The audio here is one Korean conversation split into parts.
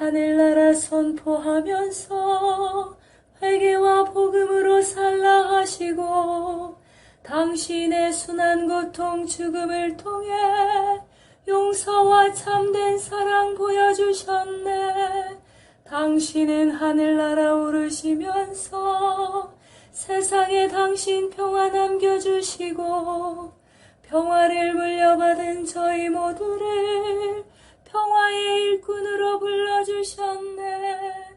하늘나라 선포하면서 회개와 복음으로 살라 하시고 당신의 순한 고통 죽음을 통해 용서와 참된 사랑 보여주셨네. 당신은 하늘나라 오르시면서 세상에 당신 평화 남겨주시고 평화를 물려받은 저희 모두를 평화의 일꾼으로 불러주셨네.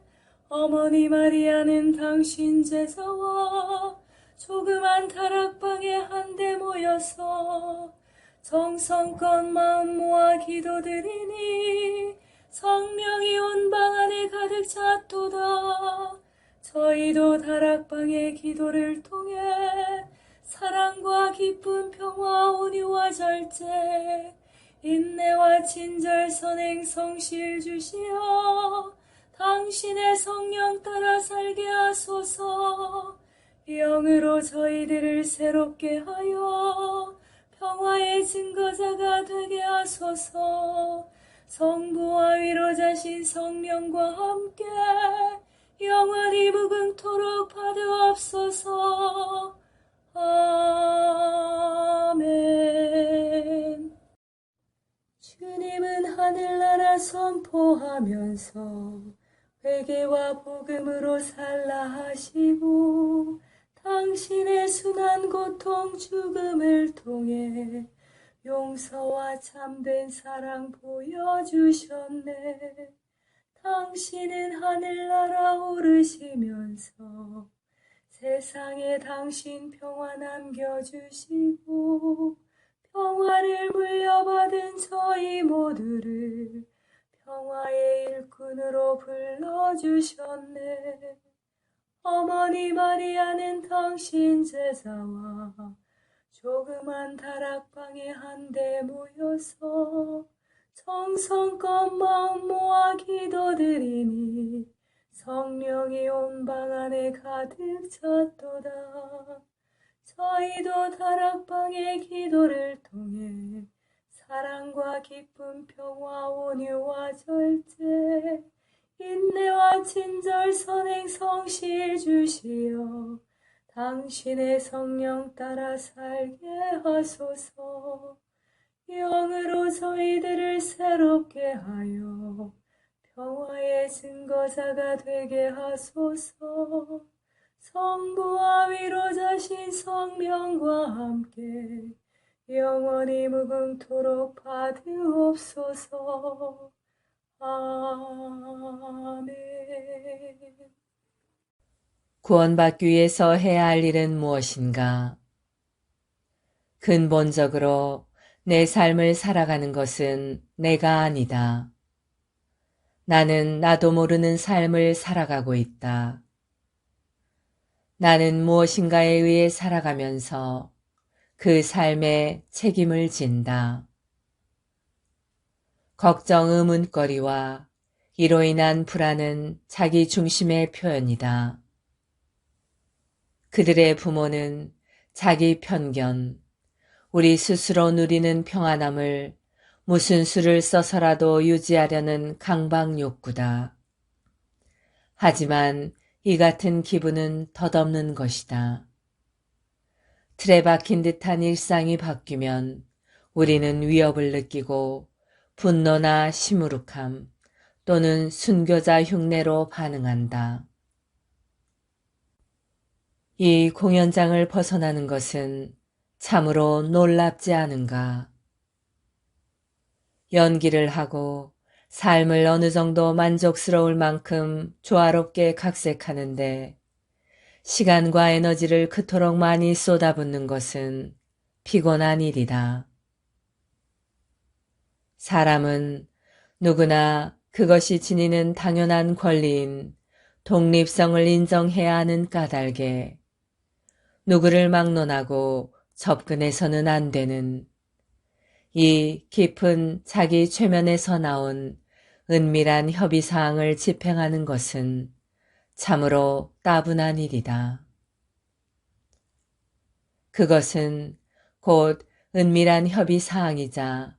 어머니 마리아는 당신 제자와 조그만 다락방에 한데 모여서 정성껏 마음 모아 기도드리니 성령이 온 방 안에 가득 찼도다. 저희도 다락방의 기도를 통해 사랑과 기쁨, 평화, 온유와 절제, 인내와 친절, 선행, 성실 주시어 당신의 성령 따라 살게 하소서. 영으로 저희들을 새롭게 하여 평화의 증거자가 되게 하소서. 성부와 위로자신 성령과 함께 영원히 무궁토록 받으옵소서. 아멘. 주님은 하늘나라 선포하면서 회개와 복음으로 살라 하시고 당신의 순한 고통 죽음을 통해 용서와 참된 사랑 보여주셨네. 당신은 하늘나라 오르시면서 세상에 당신 평화 남겨주시고 평화를 물려받은 저희 모두를 평화의 일꾼으로 불러주셨네. 어머니 마리아는 당신 제자와 조그만 다락방에 한데 모여서 정성껏 마음 모아 기도드리니 성령이 온 방 안에 가득 찼도다. 저희도 다락방의 기도를 통해 사랑과 기쁨, 평화, 온유와 절제, 인내와 친절, 선행, 성실 주시어 당신의 성령 따라 살게 하소서. 영으로 저희들을 새롭게 하여 평화의 증거자가 되게 하소서. 성부와 위로자신 성령과 함께 영원히 무궁토록 받으옵소서. 아멘. 구원받기 위해서 해야 할 일은 무엇인가? 근본적으로 내 삶을 살아가는 것은 내가 아니다. 나는 나도 모르는 삶을 살아가고 있다. 나는 무엇인가에 의해 살아가면서 그 삶에 책임을 진다. 걱정, 의문거리와 이로 인한 불안은 자기 중심의 표현이다. 그들의 부모는 자기 편견, 우리 스스로 누리는 평안함을 무슨 수를 써서라도 유지하려는 강박 욕구다. 하지만 이 같은 기분은 덧없는 것이다. 틀에 박힌 듯한 일상이 바뀌면 우리는 위협을 느끼고 분노나 시무룩함 또는 순교자 흉내로 반응한다. 이 공연장을 벗어나는 것은 참으로 놀랍지 않은가? 연기를 하고 삶을 어느 정도 만족스러울 만큼 조화롭게 각색하는데 시간과 에너지를 그토록 많이 쏟아붓는 것은 피곤한 일이다. 사람은 누구나 그것이 지니는 당연한 권리인 독립성을 인정해야 하는 까닭에 누구를 막론하고 접근해서는 안 되는 이 깊은 자기 최면에서 나온 은밀한 협의사항을 집행하는 것은 참으로 따분한 일이다. 그것은 곧 은밀한 협의사항이자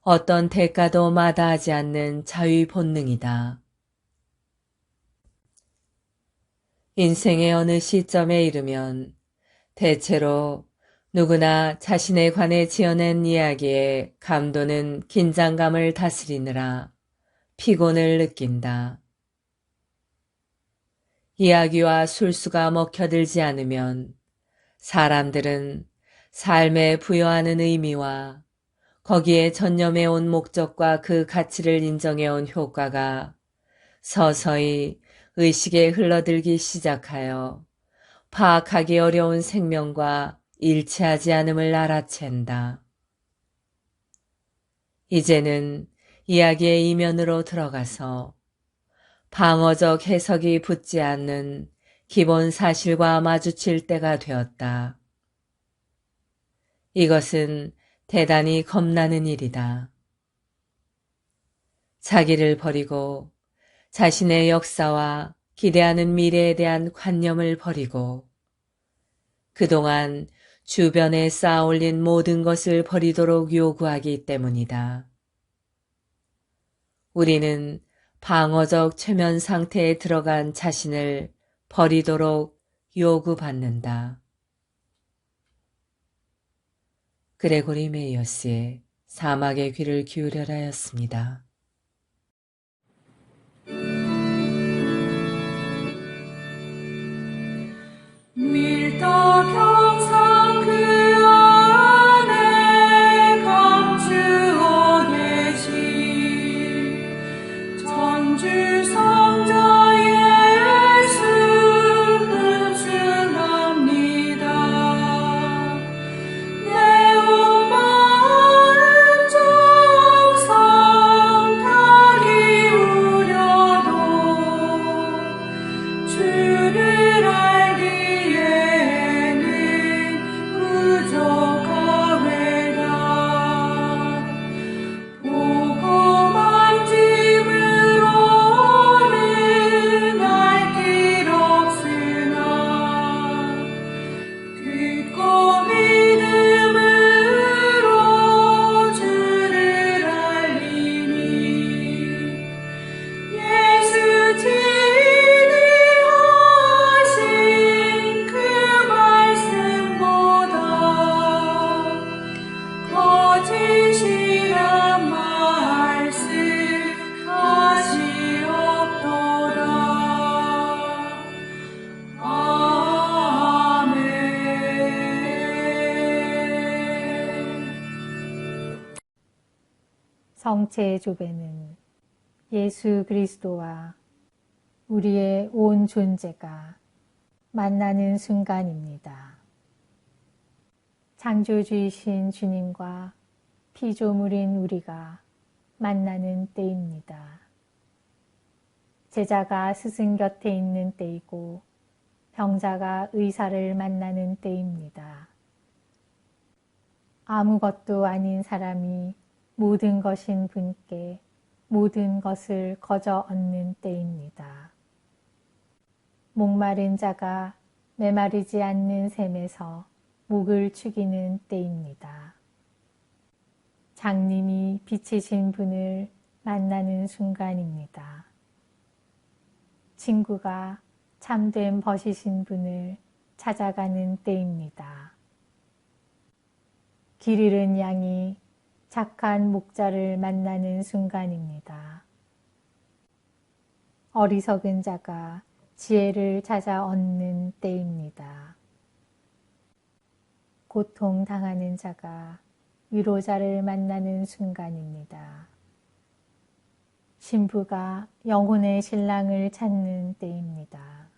어떤 대가도 마다하지 않는 자유 본능이다. 인생의 어느 시점에 이르면 대체로 누구나 자신에 관해 지어낸 이야기에 감도는 긴장감을 다스리느라 피곤을 느낀다. 이야기와 술수가 먹혀들지 않으면 사람들은 삶에 부여하는 의미와 거기에 전념해온 목적과 그 가치를 인정해온 효과가 서서히 의식에 흘러들기 시작하여 파악하기 어려운 생명과 일치하지 않음을 알아챈다. 이제는 이야기의 이면으로 들어가서 방어적 해석이 붙지 않는 기본 사실과 마주칠 때가 되었다. 이것은 대단히 겁나는 일이다. 자기를 버리고 자신의 역사와 기대하는 미래에 대한 관념을 버리고 그동안 주변에 쌓아올린 모든 것을 버리도록 요구하기 때문이다. 우리는 방어적 최면 상태에 들어간 자신을 버리도록 요구받는다. 그레고리 메이어스의 사막의 귀를 기울여라였습니다. 밀떡경상 그 안에 감추어 계신 전주성자 예수 흠숭합니다. 내 온 마음 정성 다 기울여도 주를 알기에는 부족하외다. 보고 만짐으로는 알 길 없으나 듣고 믿음으로 주를 알리니 예수 진리하신 그 말씀보다 거짓이란 말씀 다시 없도다. 아멘. 성체의 조배는 예수 그리스도와 우리의 온 존재가 만나는 순간입니다. 창조주이신 주님과 피조물인 우리가 만나는 때입니다. 제자가 스승 곁에 있는 때이고 병자가 의사를 만나는 때입니다. 아무것도 아닌 사람이 모든 것인 분께 모든 것을 거저 얻는 때입니다. 목마른 자가 메마르지 않는 샘에서 목을 축이는 때입니다. 장님이 빛이신 분을 만나는 순간입니다. 친구가 참된 벗이신 분을 찾아가는 때입니다. 길 잃은 양이 착한 목자를 만나는 순간입니다. 어리석은 자가 지혜를 찾아 얻는 때입니다. 고통당하는 자가 위로자를 만나는 순간입니다. 신부가 영혼의 신랑을 찾는 때입니다.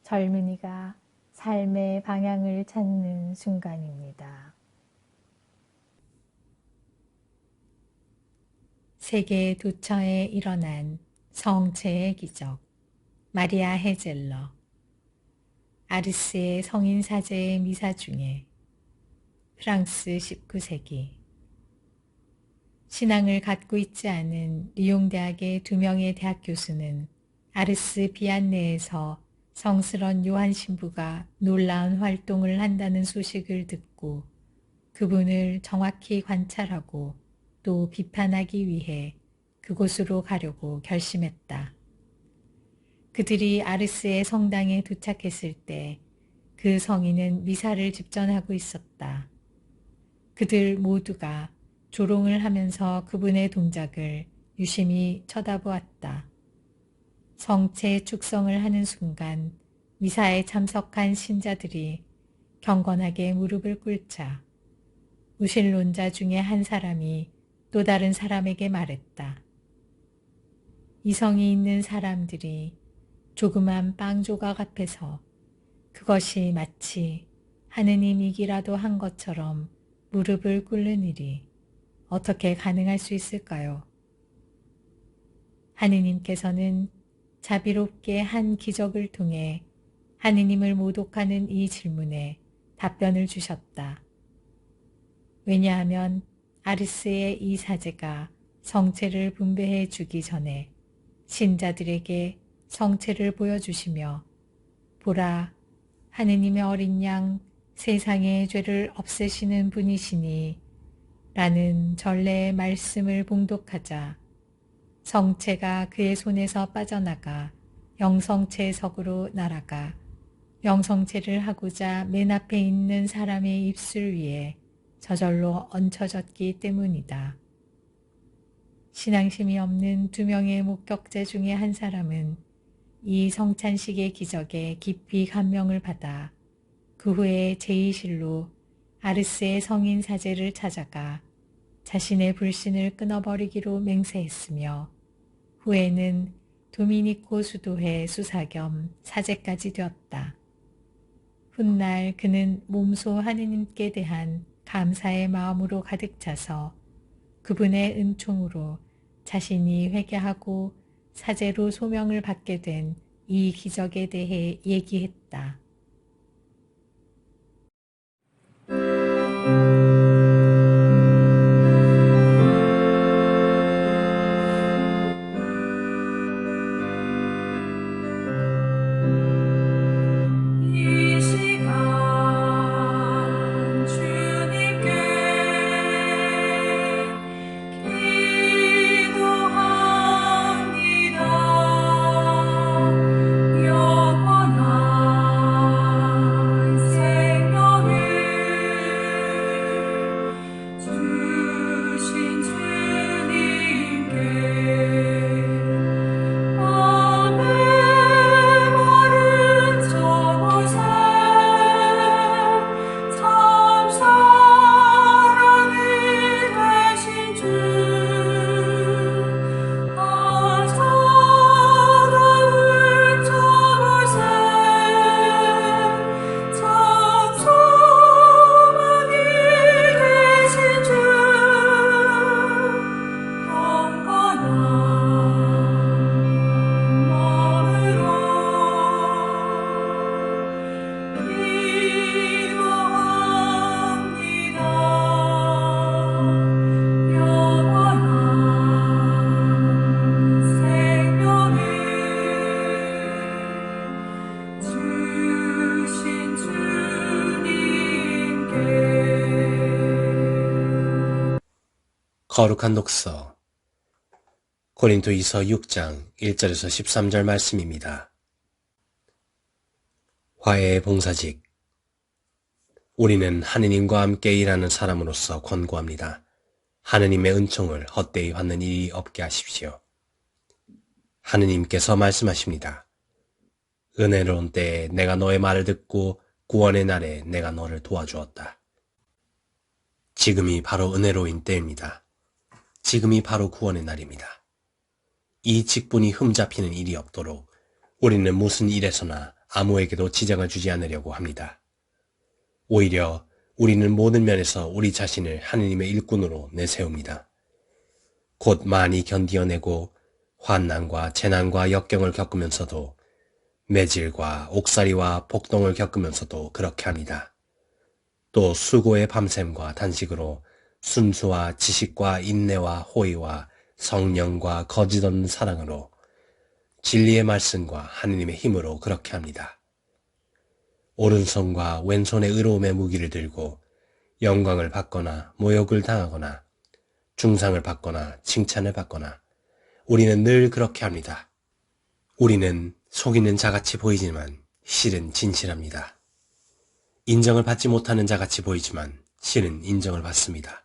젊은이가 삶의 방향을 찾는 순간입니다. 세계 도처에 일어난 성체의 기적, 마리아 헤젤러. 아르스의 성인 사제의 미사 중에 프랑스 19세기 신앙을 갖고 있지 않은 리옹 대학의 2명의 대학 교수는 아르스 비안네에서 성스런 요한 신부가 놀라운 활동을 한다는 소식을 듣고 그분을 정확히 관찰하고 또 비판하기 위해 그곳으로 가려고 결심했다. 그들이 아르스의 성당에 도착했을 때 그 성인은 미사를 집전하고 있었다. 그들 모두가 조롱을 하면서 그분의 동작을 유심히 쳐다보았다. 성체 축성을 하는 순간 미사에 참석한 신자들이 경건하게 무릎을 꿇자 무신론자 중에 한 사람이 또 다른 사람에게 말했다. 이성이 있는 사람들이 조그만 빵 조각 앞에서 그것이 마치 하느님이기라도 한 것처럼 무릎을 꿇는 일이 어떻게 가능할 수 있을까요? 하느님께서는 자비롭게 한 기적을 통해 하느님을 모독하는 이 질문에 답변을 주셨다. 왜냐하면 아르스의 이 사제가 성체를 분배해 주기 전에 신자들에게 성체를 보여주시며 보라, 하느님의 어린 양 세상의 죄를 없애시는 분이시니 라는 전례의 말씀을 봉독하자 성체가 그의 손에서 빠져나가 영성체석으로 날아가 영성체를 하고자 맨 앞에 있는 사람의 입술 위에 저절로 얹혀졌기 때문이다. 신앙심이 없는 2명의 목격자 중에 한 사람은 이 성찬식의 기적에 깊이 감명을 받아 그 후에 제의실로 아르스의 성인 사제를 찾아가 자신의 불신을 끊어버리기로 맹세했으며 후에는 도미니코 수도회 수사 겸 사제까지 되었다. 훗날 그는 몸소 하느님께 대한 감사의 마음으로 가득 차서 그분의 은총으로 자신이 회개하고 사제로 소명을 받게 된 이 기적에 대해 얘기했다. 이 시간 주님께 기도합니다. 영원한 생명을 주신 주님께 마음의 말은 적으세 참 사랑이 되신 주 아사랑을 적으세 참 소망이 되신 주 영원한 마음으로 기도합니다. 영원한 생명을 주신 주님께 거룩한 독서 고린도이서 6장 1절에서 13절 말씀입니다. 화해의 봉사직 우리는 하느님과 함께 일하는 사람으로서 권고합니다. 하느님의 은총을 헛되이 받는 일이 없게 하십시오. 하느님께서 말씀하십니다. 은혜로운 때에 내가 너의 말을 듣고 구원의 날에 내가 너를 도와주었다. 지금이 바로 은혜로운 때입니다. 지금이 바로 구원의 날입니다. 이 직분이 흠잡히는 일이 없도록 우리는 무슨 일에서나 아무에게도 지장을 주지 않으려고 합니다. 오히려 우리는 모든 면에서 우리 자신을 하느님의 일꾼으로 내세웁니다. 곧 많이 견디어내고 환난과 재난과 역경을 겪으면서도 매질과 옥살이와 복동을 겪으면서도 그렇게 합니다. 또 수고의 밤샘과 단식으로 순수와 지식과 인내와 호의와 성령과 거짓 없는 사랑으로 진리의 말씀과 하느님의 힘으로 그렇게 합니다. 오른손과 왼손의 의로움의 무기를 들고 영광을 받거나 모욕을 당하거나 중상을 받거나 칭찬을 받거나 우리는 늘 그렇게 합니다. 우리는 속이는 자같이 보이지만 실은 진실합니다. 인정을 받지 못하는 자같이 보이지만 실은 인정을 받습니다.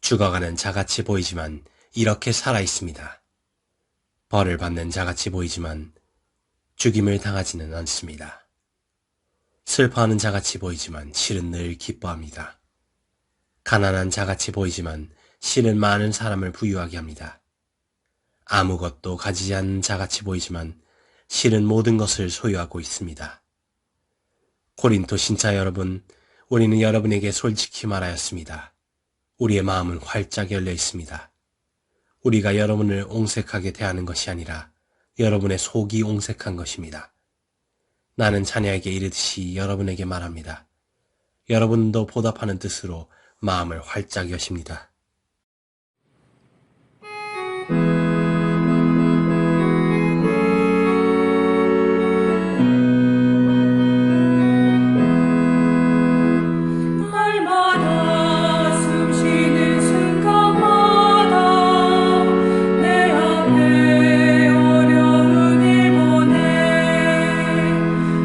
죽어가는 자같이 보이지만 이렇게 살아 있습니다. 벌을 받는 자같이 보이지만 죽임을 당하지는 않습니다. 슬퍼하는 자같이 보이지만 실은 늘 기뻐합니다. 가난한 자같이 보이지만 실은 많은 사람을 부유하게 합니다. 아무것도 가지지 않는 자같이 보이지만 실은 모든 것을 소유하고 있습니다. 고린토 신자 여러분, 우리는 여러분에게 솔직히 말하였습니다. 우리의 마음은 활짝 열려 있습니다. 우리가 여러분을 옹색하게 대하는 것이 아니라 여러분의 속이 옹색한 것입니다. 나는 자녀에게 이르듯이 여러분에게 말합니다. 여러분도 보답하는 뜻으로 마음을 활짝 여십니다. 날마다 숨쉬는 순간마다 내 앞에 어려운 일 보내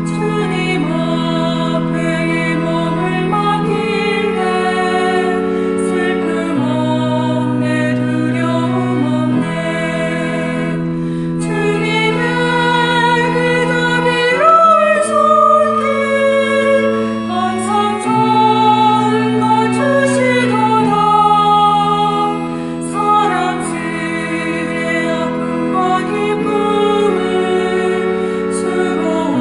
주님 앞에 이 몸을 맡길 때 슬픔 없네 두려움 없네 주님의 그 자비로운 손길 항상 좋은 것 주시도다 사랑스레 아픔과 기쁨을 수고와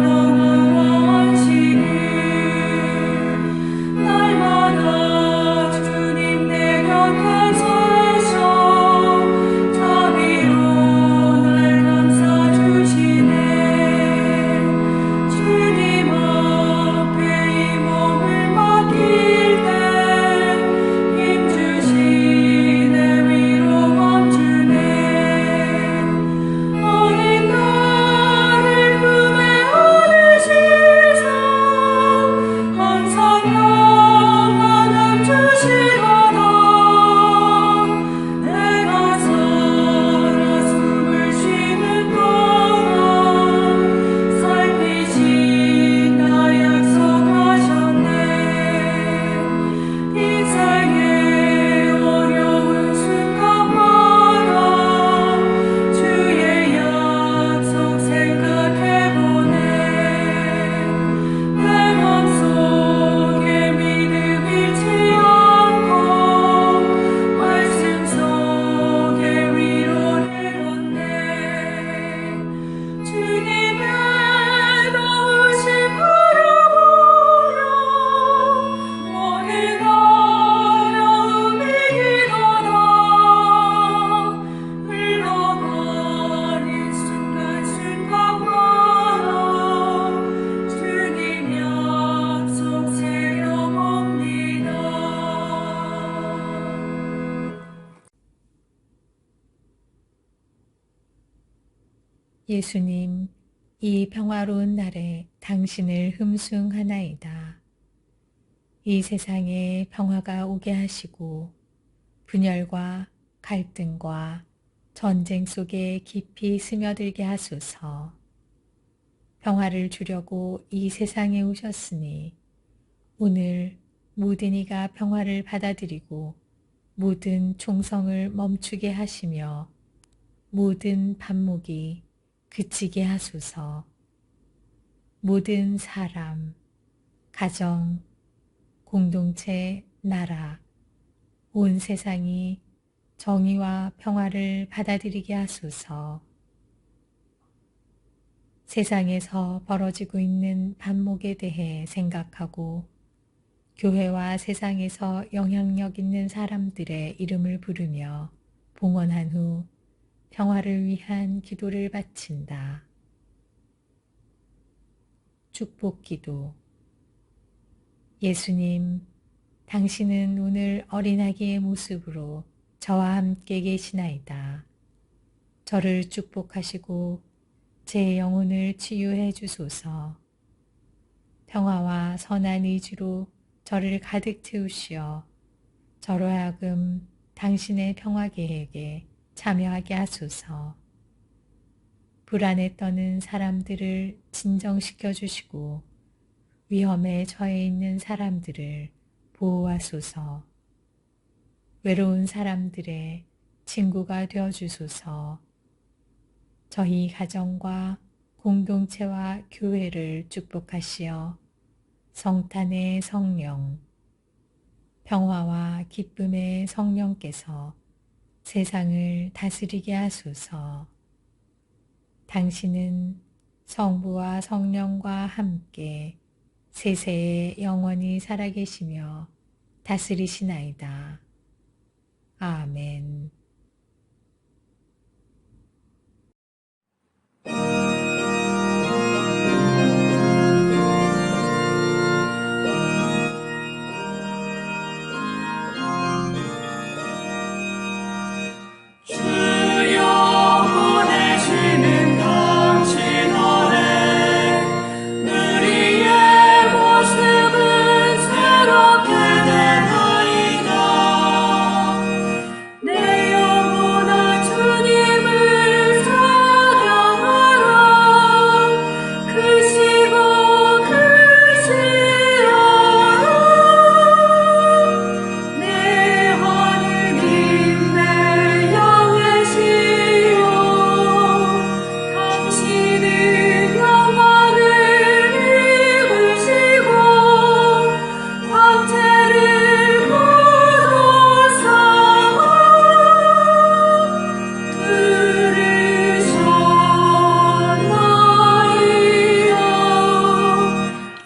평화와 안식을 날마다 주님 내 곁에 계셔 자비로 날 감싸주시네 주님 앞에 이 몸을 맡길 때 힘주시네 위로함 주네 어린 나를 품에 안으시사 항상 평안을 주시도다 내가 살아 숨을 쉬는 동안 살피신다 약속하셨네 인생의 어려운 순간마다 주의 약속 생각해보네 내 맘속에 믿음 잃지 않고 말씀 속에 위로를 얻네 주님의 도우심 바라보며 오늘 어려움이 기도다 흘러가는 순간순간마다 주님 약속 새겨봅니다. 예수님, 이 평화로운 날에 당신을 흠숭하나이다. 이 세상에 평화가 오게 하시고 분열과 갈등과 전쟁 속에 깊이 스며들게 하소서. 평화를 주려고 이 세상에 오셨으니 오늘 모든 이가 평화를 받아들이고 모든 총성을 멈추게 하시며 모든 반목이 그치게 하소서. 모든 사람, 가정, 공동체, 나라, 온 세상이 정의와 평화를 받아들이게 하소서. 세상에서 벌어지고 있는 반목에 대해 생각하고 교회와 세상에서 영향력 있는 사람들의 이름을 부르며 봉헌한 후 평화를 위한 기도를 바친다. 축복기도. 예수님, 당신은 오늘 어린아기의 모습으로 저와 함께 계시나이다. 저를 축복하시고 제 영혼을 치유해 주소서. 평화와 선한 의지로 저를 가득 채우시어 저로 하여금 당신의 평화 계획에 참여하게 하소서. 불안에 떠는 사람들을 진정시켜 주시고 위험에 처해 있는 사람들을 보호하소서. 외로운 사람들의 친구가 되어 주소서. 저희 가정과 공동체와 교회를 축복하시어 성탄의 성령, 평화와 기쁨의 성령께서 세상을 다스리게 하소서. 당신은 성부와 성령과 함께 세세에 영원히 살아계시며 다스리시나이다. 아멘. 주여 보내시는 당신 아래 우리의 모습은 새롭게 되나이다. 내 영혼아 주님을 찬양하라. 크시고 크시하라. 내 하느님 내 영예시여 당신은 영광을 입으시고 황제를 거두사 들으셨나이다.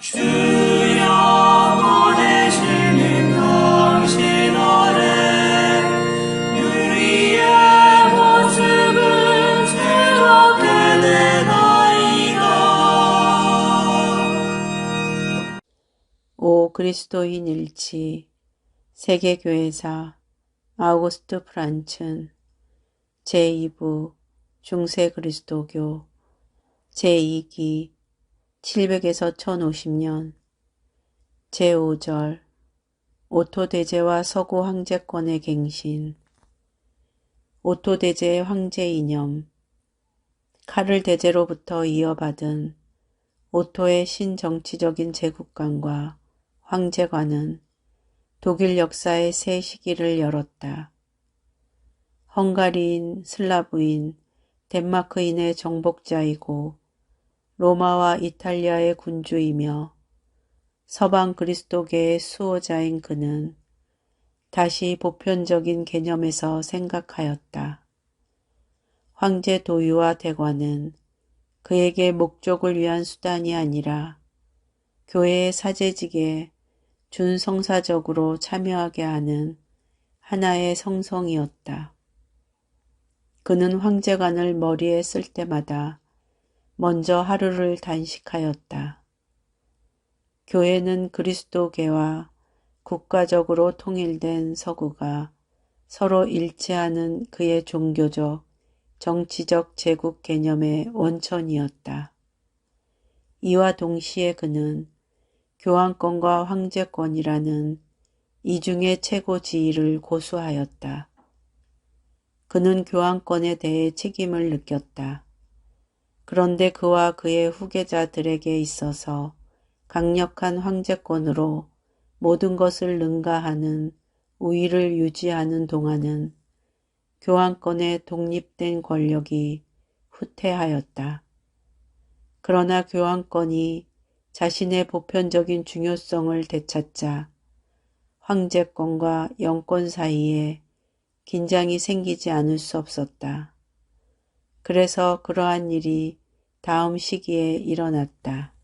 주여 보내시는 당신 아래 우리의 모습은 새롭게 되나이다. 오 그리스도인 일치 세계교회사 아우구스트 프란츠 제2부 중세 그리스도교 제2기 700에서 1050년 제5절 오토 대제와 서구 황제권의 갱신 오토 대제의 황제 이념 카를 대제로부터 이어받은 오토의 신정치적인 제국관과 황제관은 독일 역사의 새 시기를 열었다. 헝가리인, 슬라브인, 덴마크인의 정복자이고 로마와 이탈리아의 군주이며 서방 그리스도계의 수호자인 그는 다시 보편적인 개념에서 생각하였다. 황제 도유와 대관은 그에게 목적을 위한 수단이 아니라 교회의 사제직에 준성사적으로 참여하게 하는 하나의 성성이었다. 그는 황제관을 머리에 쓸 때마다 먼저 하루를 단식하였다. 교회는 그리스도계와 국가적으로 통일된 서구가 서로 일치하는 그의 종교적, 정치적 제국 개념의 원천이었다. 이와 동시에 그는 교황권과 황제권이라는 이중의 최고 지위를 고수하였다. 그는 교황권에 대해 책임을 느꼈다. 그런데 그와 그의 후계자들에게 있어서 강력한 황제권으로 모든 것을 능가하는 우위를 유지하는 동안은 교황권의 독립된 권력이 후퇴하였다. 그러나 교황권이 자신의 보편적인 중요성을 되찾자 황제권과 영권 사이에 긴장이 생기지 않을 수 없었다. 그래서 그러한 일이 다음 시기에 일어났다.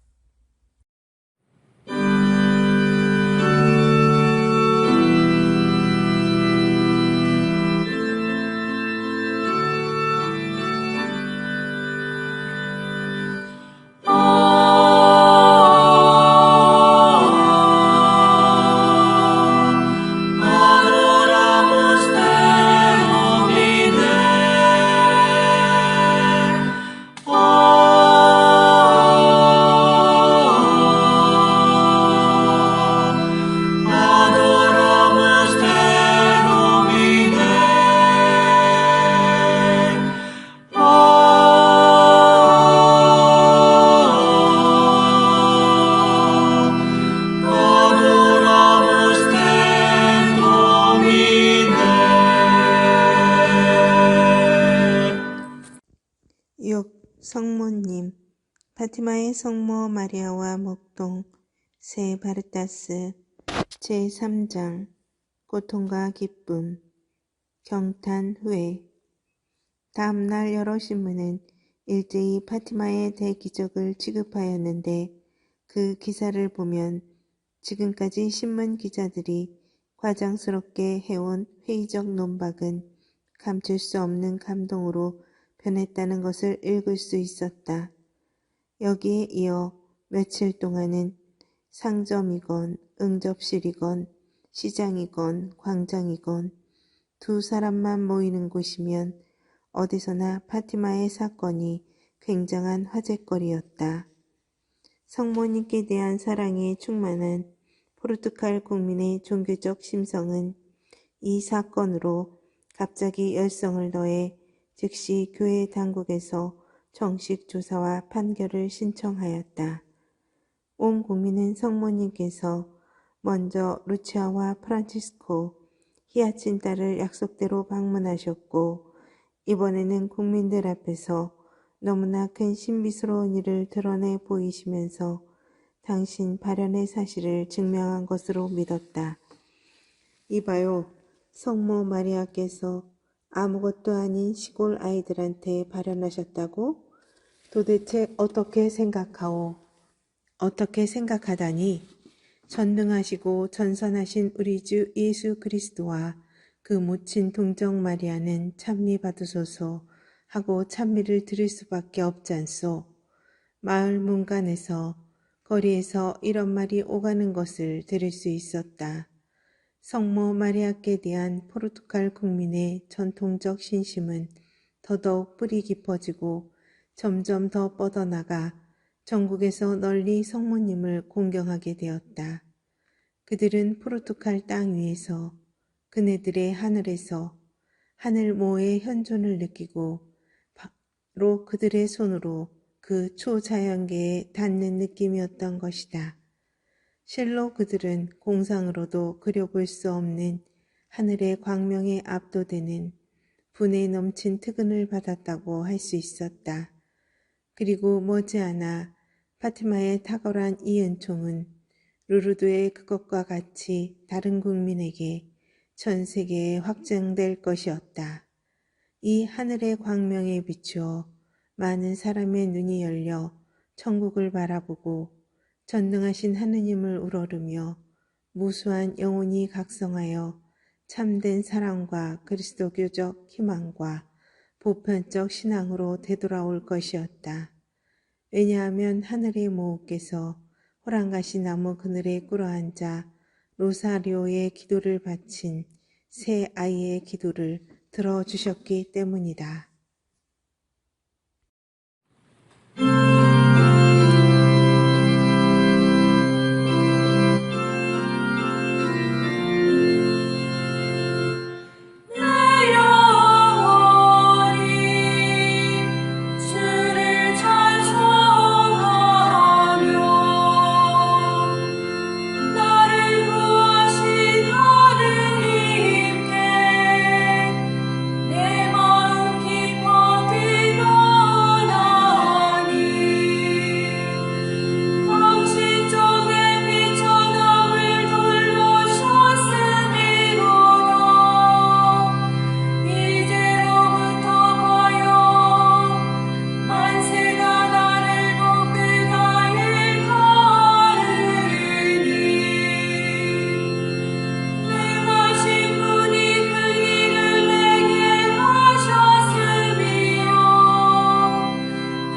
성모님, 파티마의 성모 마리아와 목동, 세 바르타스, 제3장, 고통과 기쁨, 경탄 후에. 다음날 여러 신문은 일제히 파티마의 대기적을 취급하였는데 그 기사를 보면 지금까지 신문 기자들이 과장스럽게 해온 회의적 논박은 감출 수 없는 감동으로 변했다는 것을 읽을 수 있었다. 여기에 이어 며칠 동안은 상점이건 응접실이건 시장이건 광장이건 두 사람만 모이는 곳이면 어디서나 파티마의 사건이 굉장한 화제거리였다. 성모님께 대한 사랑에 충만한 포르투갈 국민의 종교적 심성은 이 사건으로 갑자기 열성을 더해 즉시 교회 당국에서 정식 조사와 판결을 신청하였다. 온 국민은 성모님께서 먼저 루치아와 프란치스코, 히아친타를 약속대로 방문하셨고 이번에는 국민들 앞에서 너무나 큰 신비스러운 일을 드러내 보이시면서 당신 발현의 사실을 증명한 것으로 믿었다. 이봐요, 성모 마리아께서 아무것도 아닌 시골 아이들한테 발현하셨다고? 도대체 어떻게 생각하오? 어떻게 생각하다니? 전능하시고 전선하신 우리 주 예수 그리스도와 그 모친 동정 마리아는 찬미 받으소서 하고 찬미를 드릴 수밖에 없잖소. 마을 문간에서 거리에서 이런 말이 오가는 것을 들을 수 있었다. 성모 마리아께 대한 포르투갈 국민의 전통적 신심은 더더욱 뿌리 깊어지고 점점 더 뻗어나가 전국에서 널리 성모님을 공경하게 되었다. 그들은 포르투갈 땅 위에서 그네들의 하늘에서 하늘 모의 현존을 느끼고 바로 그들의 손으로 그 초자연계에 닿는 느낌이었던 것이다. 실로 그들은 공상으로도 그려볼 수 없는 하늘의 광명에 압도되는 분에 넘친 특은을 받았다고 할 수 있었다. 그리고 머지않아 파티마의 탁월한 이 은총은 루르드의 그것과 같이 다른 국민에게 전 세계에 확장될 것이었다. 이 하늘의 광명에 비추어 많은 사람의 눈이 열려 천국을 바라보고 전능하신 하느님을 우러르며 무수한 영혼이 각성하여 참된 사랑과 그리스도교적 희망과 보편적 신앙으로 되돌아올 것이었다. 왜냐하면 하늘의 모호께서 호랑가시 나무 그늘에 꿇어앉아 로사리오의 기도를 바친 새 아이의 기도를 들어주셨기 때문이다. 내 영혼이 주를 찬송하며 나를 구하신 하느님께 내 마음 깊어 뛰어나니 당신 쪽에 비쳐 남을 돌보셨음이로다. 이제로부터 하여 만세가 나를 복되게 가르리니 능하신 분이 그 일을 내게 하셨으며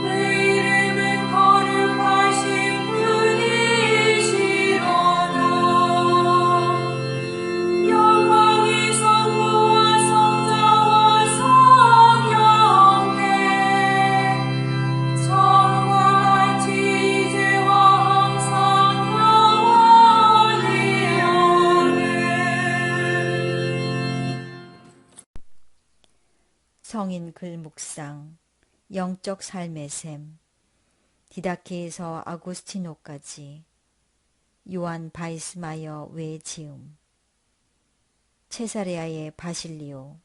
그 이름은 거룩하신 분이시로다. 영광이 성부와 성자와 성령께 처음과 같이 이제와 항상 영원히 아멘. 성인 글 묵상, 영적 삶의 셈, 디다케에서 아구스티노까지, 요한 바이스마이어 외지음, 체사레아의 바실리오,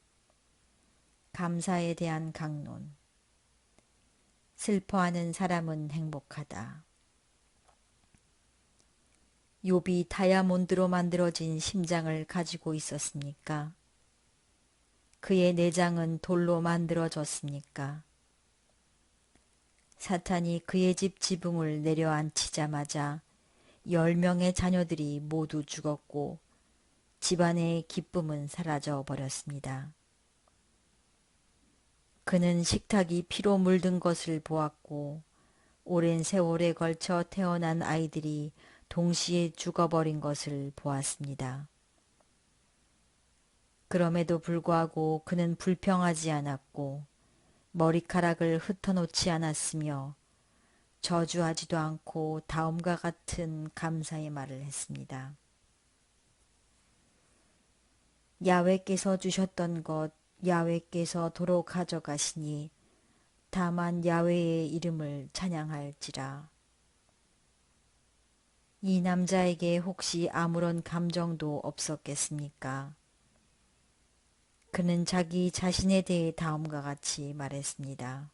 감사에 대한 강론, 슬퍼하는 사람은 행복하다. 욥이 다이아몬드로 만들어진 심장을 가지고 있었습니까? 그의 내장은 돌로 만들어졌습니까? 사탄이 그의 집 지붕을 내려앉히자마자 10명의 자녀들이 모두 죽었고 집안의 기쁨은 사라져 버렸습니다. 그는 식탁이 피로 물든 것을 보았고 오랜 세월에 걸쳐 태어난 아이들이 동시에 죽어버린 것을 보았습니다. 그럼에도 불구하고 그는 불평하지 않았고 머리카락을 흩어놓지 않았으며 저주하지도 않고 다음과 같은 감사의 말을 했습니다. 야훼께서 주셨던 것 야훼께서 도로 가져가시니 다만 야훼의 이름을 찬양할지라. 이 남자에게 혹시 아무런 감정도 없었겠습니까? 그는 자기 자신에 대해 다음과 같이 말했습니다.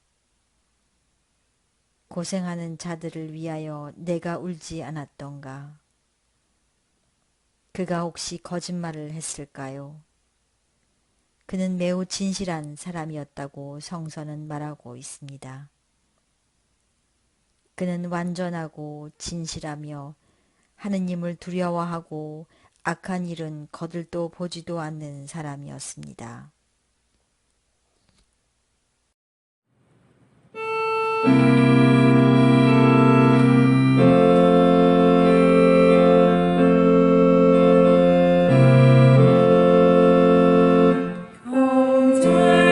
고생하는 자들을 위하여 내가 울지 않았던가? 그가 혹시 거짓말을 했을까요? 그는 매우 진실한 사람이었다고 성서는 말하고 있습니다. 그는 완전하고 진실하며 하느님을 두려워하고 악한 일은 거들떠 보지도 않는 사람이었습니다.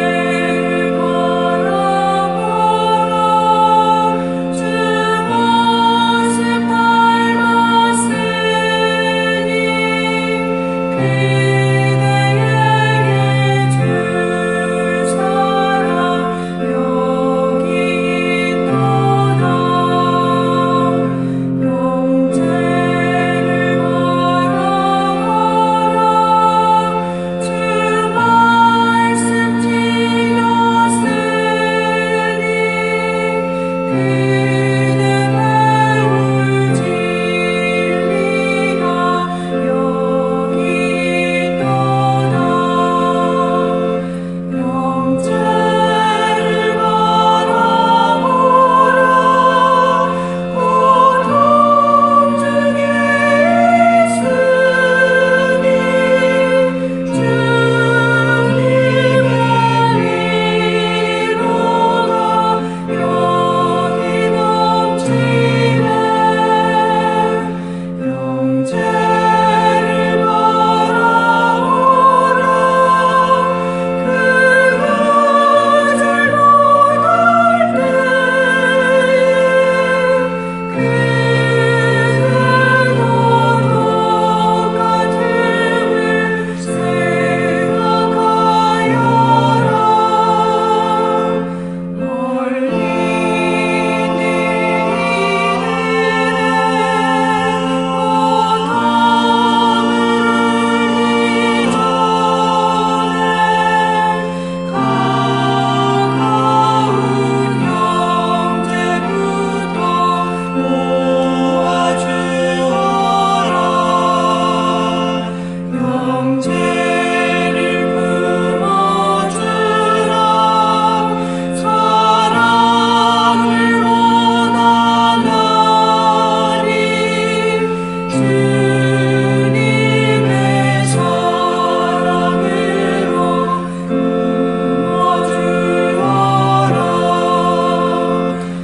형제를 바라보라 주 모습 닮았으니 그대에게 줄 사랑 여기 있도다. 형제를 바라보라 주 말씀 지켰으니 그대 배울 진리가 여기 있도다. 형제를 바라보라 고통 중에 있으니 주님의 위로가 여기 넘치네. 형제를 바라보라 그가 잘못할 때에 그대도 똑같음을 생각하여라. 멀리 있는 이들의 고통을 울기 전에 가까운 형제부터 모아주어라. 형제를 품어주라. 사랑을 원하나니 주님의 사랑으로 품어주어라.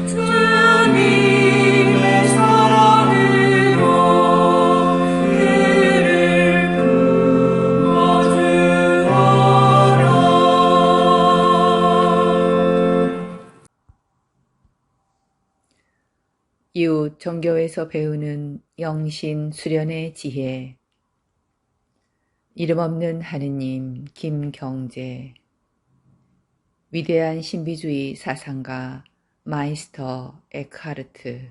주님의 사랑으로 그를 품어주어라. 이웃 정교에서 배우는 영신 수련의 지혜. 이름 없는 하느님 김경재. 위대한 신비주의 사상가 마이스터 에크하르트.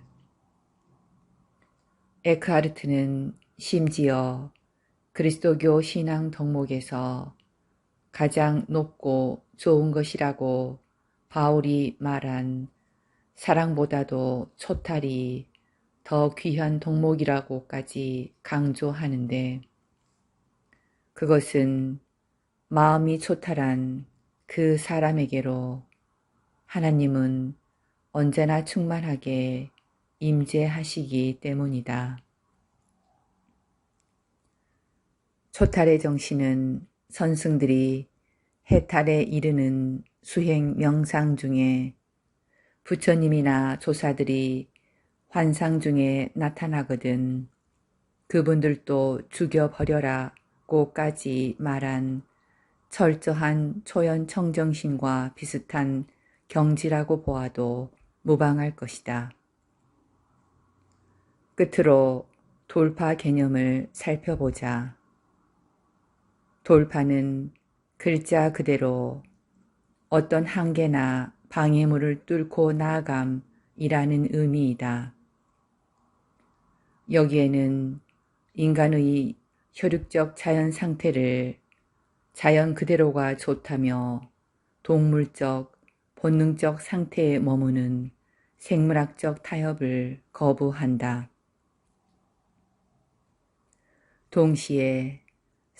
에크하르트는 심지어 그리스도교 신앙 덕목에서 가장 높고 좋은 것이라고 바울이 말한 사랑보다도 초탈이 더 귀한 동목이라고까지 강조하는데 그것은 마음이 초탈한 그 사람에게로 하나님은 언제나 충만하게 임재하시기 때문이다. 초탈의 정신은 선승들이 해탈에 이르는 수행 명상 중에 부처님이나 조사들이 환상 중에 나타나거든 그분들도 죽여버려라고까지 말한 철저한 초연 청정심과 비슷한 경지라고 보아도 무방할 것이다. 끝으로 돌파 개념을 살펴보자. 돌파는 글자 그대로 어떤 한계나 방해물을 뚫고 나아감이라는 의미이다. 여기에는 인간의 혈육적 자연 상태를 자연 그대로가 좋다며 동물적, 본능적 상태에 머무는 생물학적 타협을 거부한다. 동시에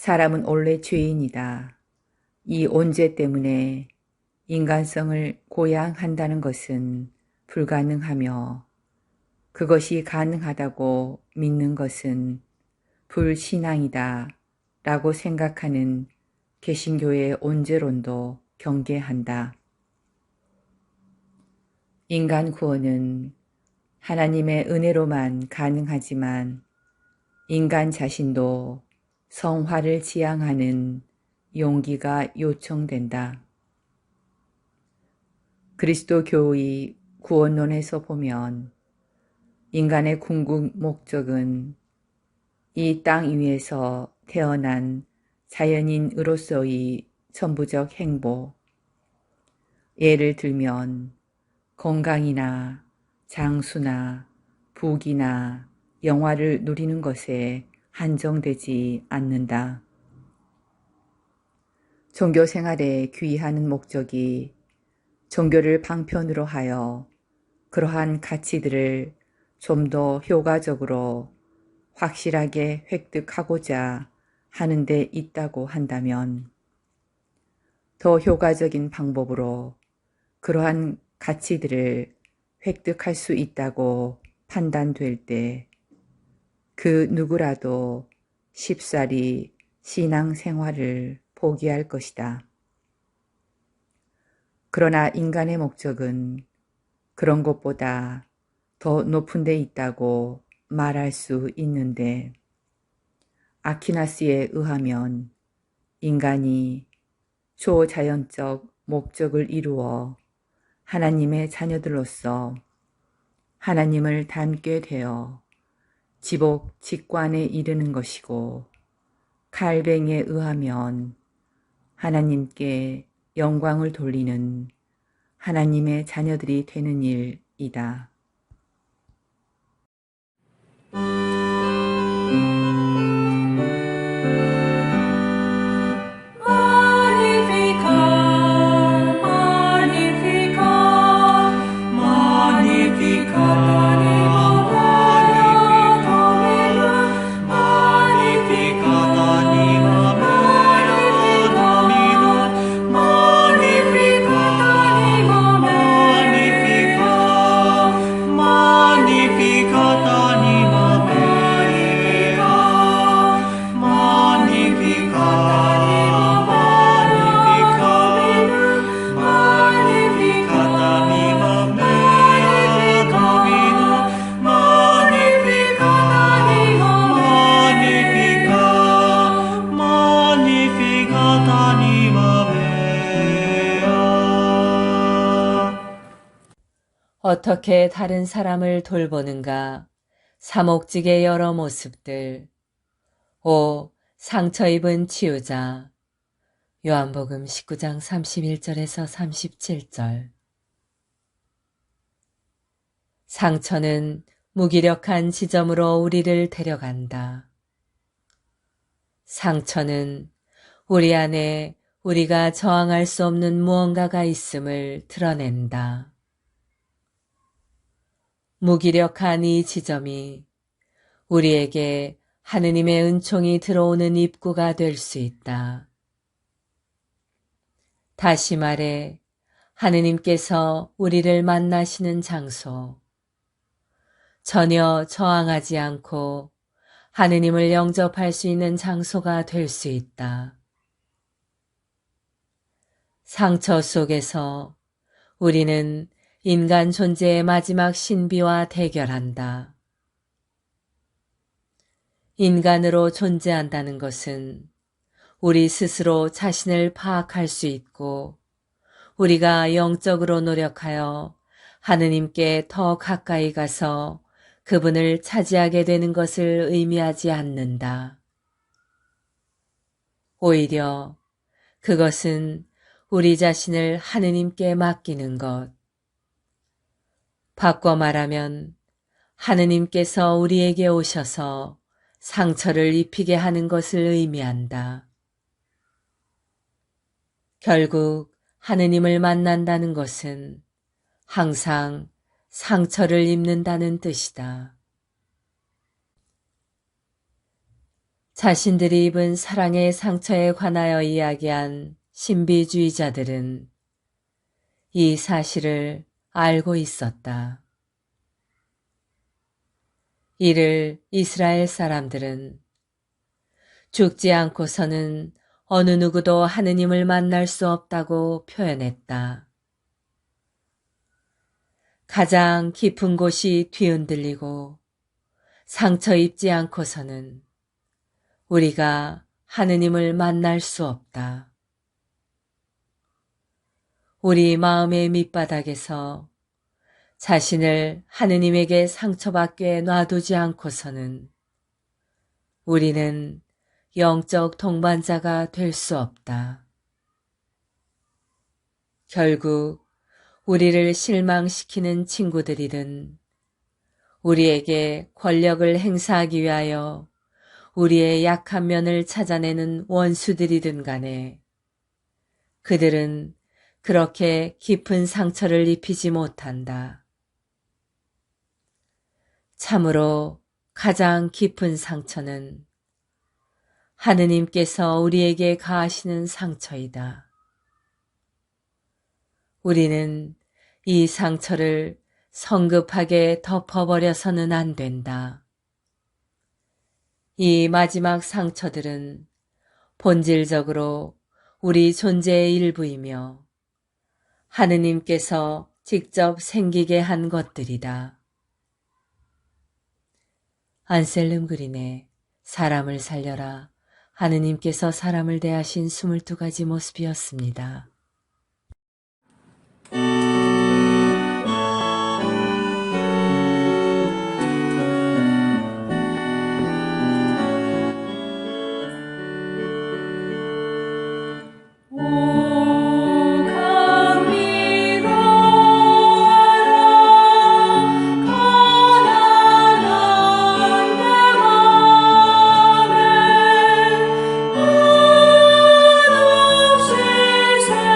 사람은 원래 죄인이다. 이 온죄 때문에 인간성을 고양한다는 것은 불가능하며 그것이 가능하다고 믿는 것은 불신앙이다 라고 생각하는 개신교의 온죄론도 경계한다. 인간 구원은 하나님의 은혜로만 가능하지만 인간 자신도 성화를 지향하는 용기가 요청된다. 그리스도교의 구원론에서 보면 인간의 궁극 목적은 이 땅 위에서 태어난 자연인으로서의 천부적 행복, 예를 들면 건강이나 장수나 부귀나 영화를 누리는 것에 한정되지 않는다. 종교 생활에 귀의하는 목적이 종교를 방편으로 하여 그러한 가치들을 좀 더 효과적으로 확실하게 획득하고자 하는 데 있다고 한다면 더 효과적인 방법으로 그러한 가치들을 획득할 수 있다고 판단될 때 그 누구라도 쉽사리 신앙생활을 포기할 것이다. 그러나 인간의 목적은 그런 것보다 더 높은 데 있다고 말할 수 있는데 아퀴나스에 의하면 인간이 초자연적 목적을 이루어 하나님의 자녀들로서 하나님을 닮게 되어 지복 직관에 이르는 것이고 칼뱅에 의하면 하나님께 영광을 돌리는 하나님의 자녀들이 되는 일이다. 어떻게 다른 사람을 돌보는가? 사목직의 여러 모습들. 5. 상처 입은 치유자. 요한복음 19장 31절에서 37절. 상처는 무기력한 지점으로 우리를 데려간다. 상처는 우리 안에 우리가 저항할 수 없는 무언가가 있음을 드러낸다. 무기력한 이 지점이 우리에게 하느님의 은총이 들어오는 입구가 될 수 있다. 다시 말해 하느님께서 우리를 만나시는 장소, 전혀 저항하지 않고 하느님을 영접할 수 있는 장소가 될 수 있다. 상처 속에서 우리는 인간 존재의 마지막 신비와 대결한다. 인간으로 존재한다는 것은 우리 스스로 자신을 파악할 수 있고 우리가 영적으로 노력하여 하느님께 더 가까이 가서 그분을 차지하게 되는 것을 의미하지 않는다. 오히려 그것은 우리 자신을 하느님께 맡기는 것. 바꿔 말하면 하느님께서 우리에게 오셔서 상처를 입히게 하는 것을 의미한다. 결국 하느님을 만난다는 것은 항상 상처를 입는다는 뜻이다. 자신들이 입은 사랑의 상처에 관하여 이야기한 신비주의자들은 이 사실을 알고 있었다. 이를 이스라엘 사람들은 죽지 않고서는 어느 누구도 하느님을 만날 수 없다고 표현했다. 가장 깊은 곳이 뒤흔들리고 상처 입지 않고서는 우리가 하느님을 만날 수 없다. 우리 마음의 밑바닥에서 자신을 하느님에게 상처받게 놔두지 않고서는 우리는 영적 동반자가 될 수 없다. 결국 우리를 실망시키는 친구들이든 우리에게 권력을 행사하기 위하여 우리의 약한 면을 찾아내는 원수들이든 간에 그들은 그렇게 깊은 상처를 입히지 못한다. 참으로 가장 깊은 상처는 하느님께서 우리에게 가하시는 상처이다. 우리는 이 상처를 성급하게 덮어버려서는 안 된다. 이 마지막 상처들은 본질적으로 우리 존재의 일부이며 하느님께서 직접 생기게 한 것들이다. 안셀름 그린의 사람을 살려라. 하느님께서 사람을 대하신 22가지 모습이었습니다. 새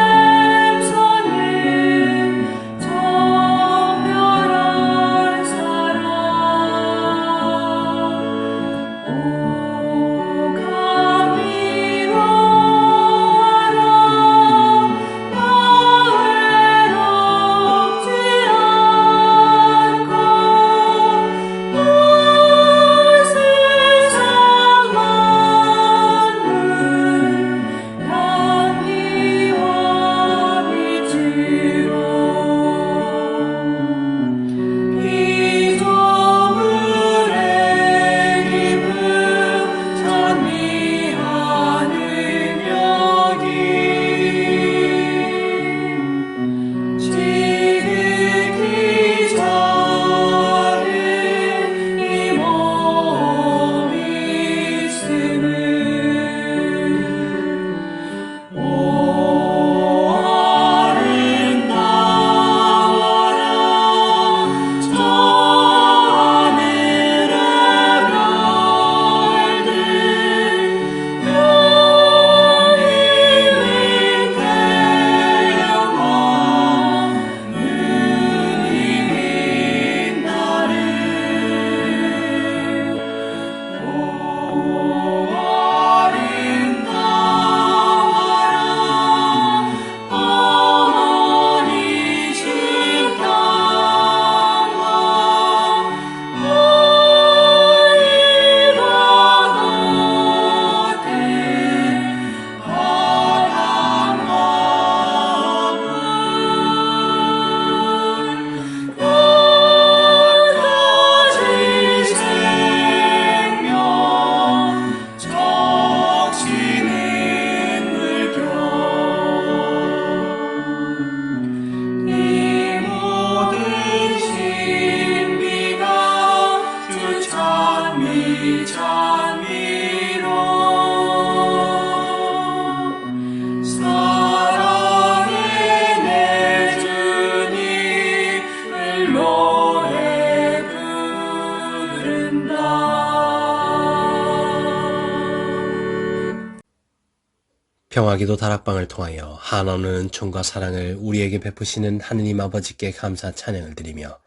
평화기도 다락방을 통하여 한없는 은총과 사랑을 우리에게 베푸시는 하느님 아버지께 감사 찬양을 드리며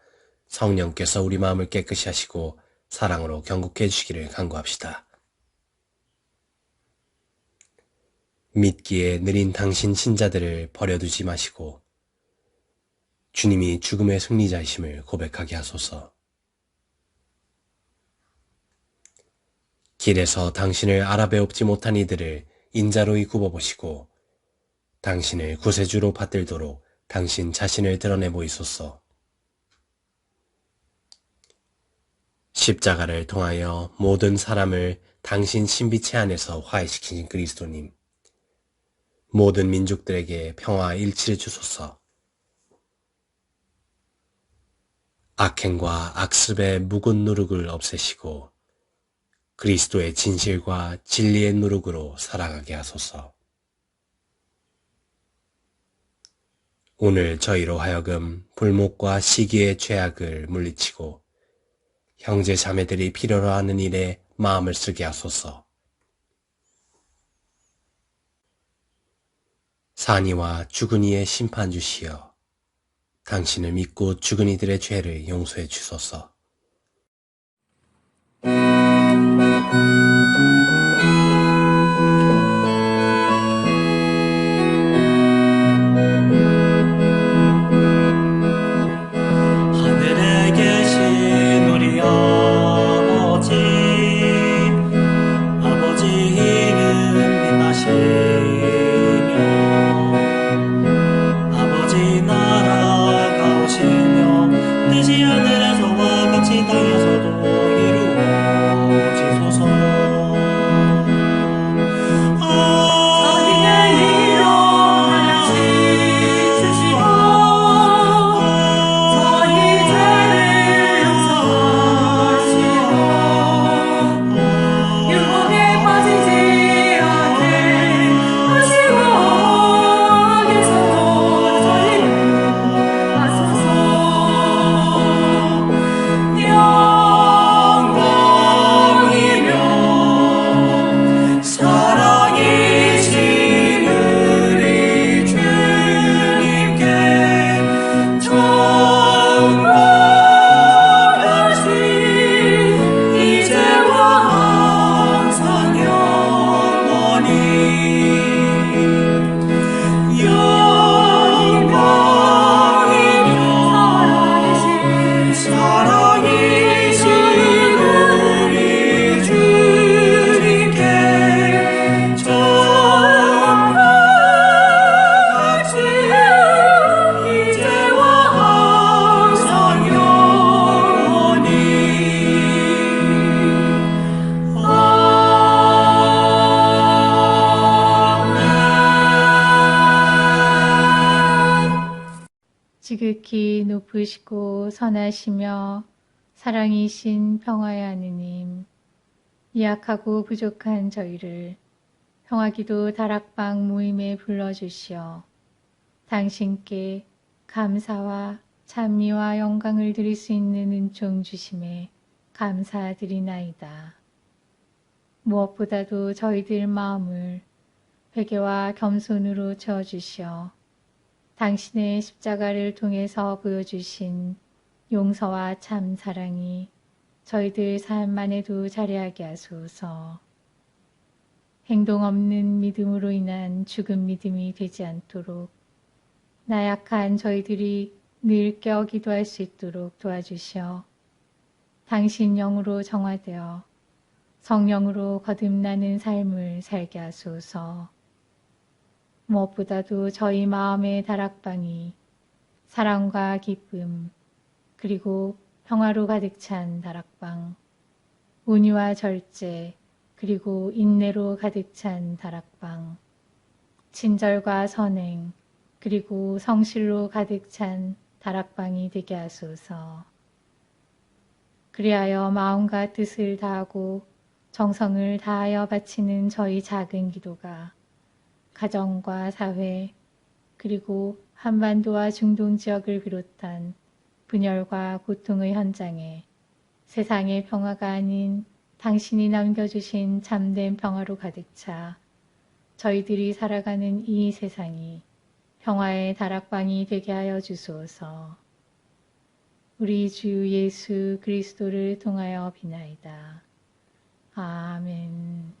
성령께서 우리 마음을 깨끗이 하시고 사랑으로 경고해 주시기를 간구합시다. 믿기에 느린 당신 신자들을 버려두지 마시고 주님이 죽음의 승리자이심을 고백하게 하소서. 길에서 당신을 알아배웁지 못한 이들을 인자로이 굽어보시고 당신을 구세주로 받들도록 당신 자신을 드러내 보이소서. 십자가를 통하여 모든 사람을 당신 신비체 안에서 화해시키신 그리스도님, 모든 민족들에게 평화와 일치를 주소서. 악행과 악습의 묵은 누룩을 없애시고 그리스도의 진실과 진리의 누룩으로 살아가게 하소서. 오늘 저희로 하여금 불목과 시기의 죄악을 물리치고 형제 자매들이 필요로 하는 일에 마음을 쓰게 하소서. 산이와 주근이의 심판 주시어 당신을 믿고 죽은 이들의 죄를 용서해 주소서. 하늘에 계신 우리 아버지, 아버지 이름 빛나시며 아버지 나라가 오시며 뜻이 하늘에서와 같이 땅에서도 이루어지소서. 저희의 일용할 주시고 저희 죄를 용서하시고 유혹에 빠지지 않게 하시고 악에서도 저희를 하소서. 영광이며 사랑이신 우리 주님께 전광같이 이제와 항상 영원히 영광이며 사랑이신 우리 주님께 전광같이 이제와 항상 영원히 지극히 높으시고 선하시며 사랑이신 평화의 하느님, 약하고 부족한 저희를 평화기도 다락방 모임에 불러주시어 당신께 감사와 찬미와 영광을 드릴 수 있는 은총 주심에 감사드리나이다. 무엇보다도 저희들 마음을 회개와 겸손으로 채워주시어 당신의 십자가를 통해서 보여주신 용서와 참 사랑이 저희들 삶 안에도 자리하게 하소서. 행동 없는 믿음으로 인한 죽은 믿음이 되지 않도록 나약한 저희들이 늘 깨어 기도할 수 있도록 도와주시어 당신 영으로 정화되어 성령으로 거듭나는 삶을 살게 하소서. 무엇보다도 저희 마음의 다락방이 사랑과 기쁨 그리고 평화로 가득 찬 다락방, 온유와 절제 그리고 인내로 가득 찬 다락방, 친절과 선행 그리고 성실로 가득 찬 다락방이 되게 하소서. 그리하여 마음과 뜻을 다하고 정성을 다하여 바치는 저희 작은 기도가 가정과 사회 그리고 한반도와 중동 지역을 비롯한 분열과 고통의 현장에 세상의 평화가 아닌 당신이 남겨주신 참된 평화로 가득 차 저희들이 살아가는 이 세상이 평화의 다락방이 되게 하여 주소서. 우리 주 예수 그리스도를 통하여 비나이다. 아멘.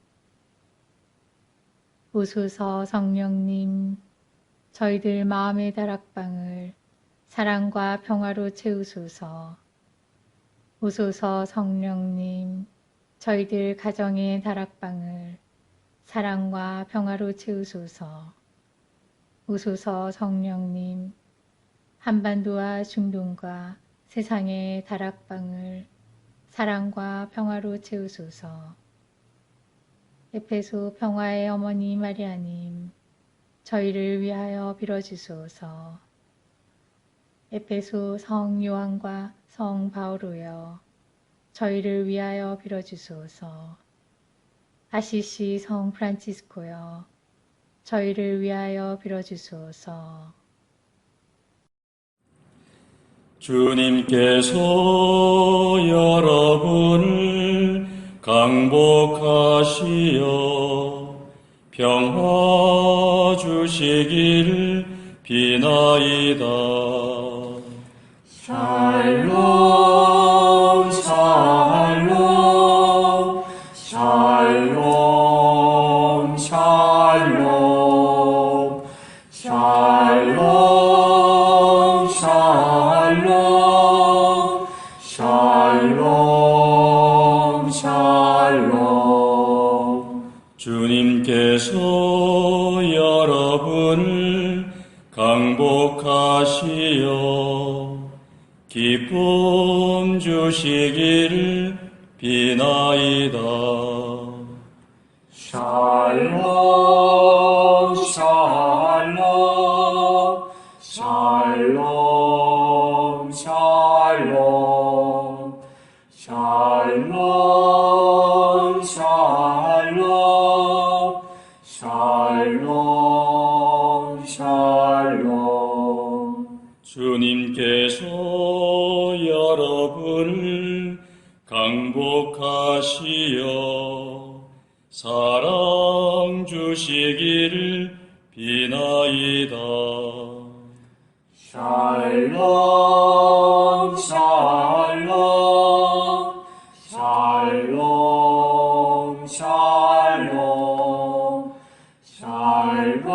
오소서 성령님, 저희들 마음의 다락방을 사랑과 평화로 채우소서. 오소서 성령님, 저희들 가정의 다락방을 사랑과 평화로 채우소서. 오소서 성령님, 한반도와 중동과 세상의 다락방을 사랑과 평화로 채우소서. 에페소 평화의 어머니 마리아님, 저희를 위하여 빌어주소서. 에페소 성 요한과 성 바오로여, 저희를 위하여 빌어주소서. 아시시 성 프란치스코여, 저희를 위하여 빌어주소서. 주님께서 여러분을 강복하시어 평화 주시기를 비나이다. 샬롬 샬롬 샬롬 샬롬 샬롬 샬롬 샬롬 샬롬. 주님께서 여러분을 강복하시어 기쁨 주시기를 비나이다. 샬롬 샬롬 샬롬 샬롬 샬롬 샬롬 샬롬 샬롬. 주님께서 여러분을 강복하시어 사랑 주시기를 비나이다. 샬롬 샬롬 샬롬 샬롬 샬롬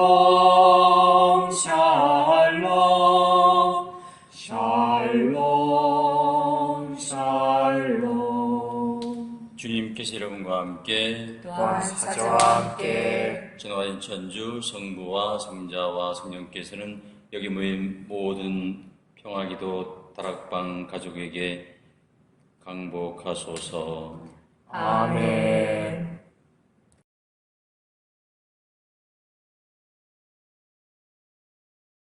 샬롬 샬롬 샬롬. 주님께서 여러분과 함께 또한 사자와 함께 전화인 천주 성부와 성자와 성령께서는 여기 모인 모든 평화기도 다락방 가족에게 강복하소서. 아멘.